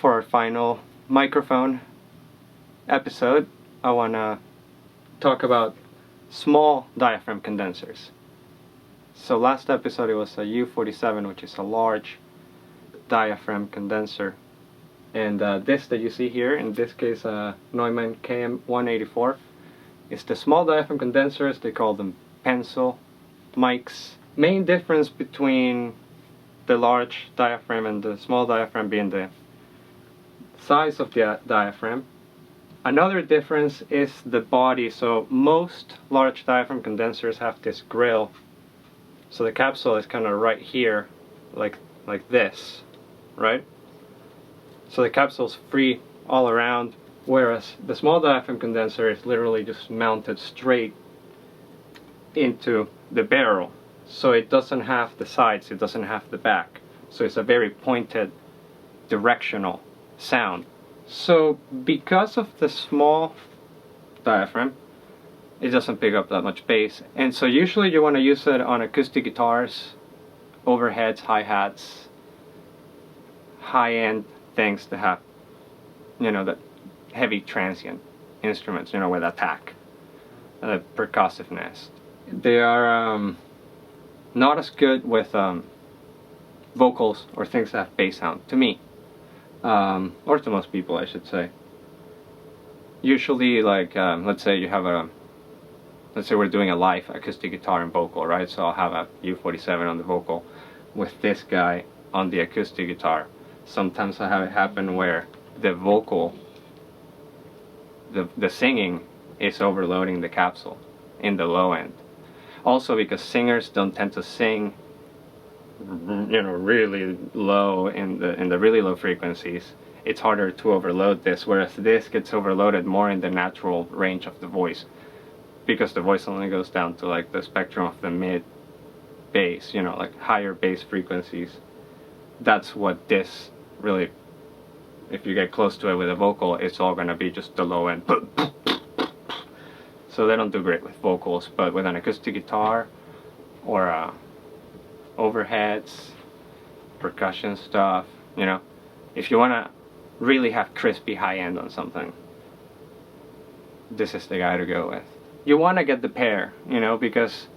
for our final microphone episode, I want to talk about small diaphragm condensers. So last episode it was a U47, which is a large diaphragm condenser. And this that you see here, in this case Neumann KM 184, is the small diaphragm condensers. They call them pencil mics. Main difference between the large diaphragm and the small diaphragm being the size of the diaphragm. Another difference is the body. So most large diaphragm condensers have this grill. So the capsule is kind of right here, like this, right? So the capsule is free all around, whereas the small diaphragm condenser is literally just mounted straight into the barrel. So it doesn't have the sides, it doesn't have the back. So it's a very pointed, directional sound. So because of the small diaphragm, it doesn't pick up that much bass. And so usually you want to use it on acoustic guitars, overheads, hi-hats, high-end things that have, that heavy transient instruments, with attack, percussiveness. They are not as good with vocals or things that have bass sound, to me, or to most people, I should say. Usually, let's say we're doing a live acoustic guitar and vocal, right? So I'll have a U47 on the vocal with this guy on the acoustic guitar. Sometimes I have it happen where the vocal, the singing is overloading the capsule in the low end. Also because singers don't tend to sing, really low in the really low frequencies, it's harder to overload this, whereas this gets overloaded more in the natural range of the voice, because the voice only goes down to the spectrum of the mid bass, higher bass frequencies. That's what this really, if you get close to it with a vocal, it's all going to be just the low end. So they don't do great with vocals, but with an acoustic guitar or overheads, percussion stuff, if you want to really have crispy high end on something, this is the guy to go with. You want to get the pair, because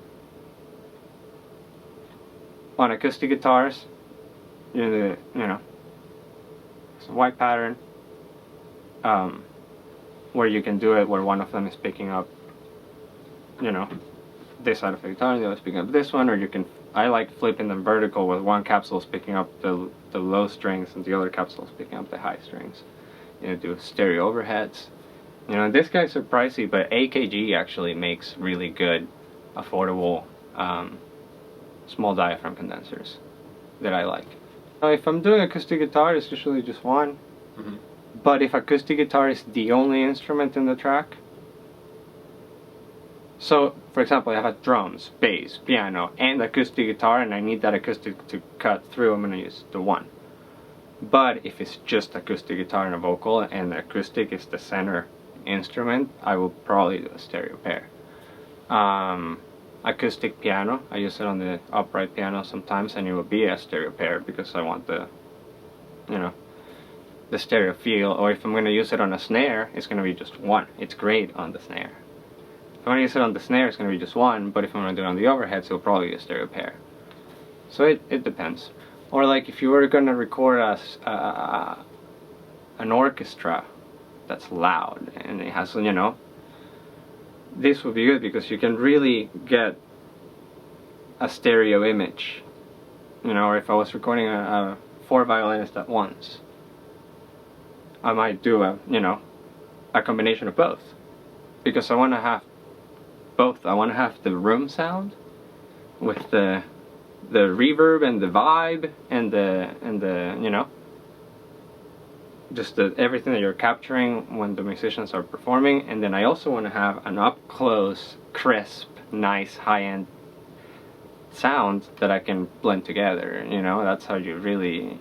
on acoustic guitars, it's a white pattern where you can do it where one of them is picking up this side of the guitar and the other is picking up this one, or I like flipping them vertical where one capsule is picking up the low strings and the other capsule is picking up the high strings. Do stereo overheads. This guy's are pricey, but AKG actually makes really good, affordable small diaphragm condensers that I like. Now, if I'm doing acoustic guitar, it's usually just one. Mm-hmm. But if acoustic guitar is the only instrument in the track, so for example I have drums, bass, piano, and acoustic guitar, and I need that acoustic to cut through, I'm going to use the one. But if it's just acoustic guitar and a vocal, and the acoustic is the center instrument, I will probably do a stereo pair. Acoustic piano, I use it on the upright piano sometimes, and it will be a stereo pair because I want the stereo feel. Or if I'm going to use it on a snare, it's going to be just one. It's great on the snare. If I want to use it on the snare, it's going to be just one, but if I'm going to do it on the overheads, it'll probably be a stereo pair. So it depends. Or if you were going to record an orchestra that's loud and it has, this would be good because you can really get a stereo image. Or if I was recording a 4 violinists at once, I might do a combination of both, because I want to have both. I want to have the room sound with the reverb and the vibe and the just everything that you're capturing when the musicians are performing, and then I also want to have an up close, crisp, nice, high-end sound that I can blend together. That's how you really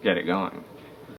get it going.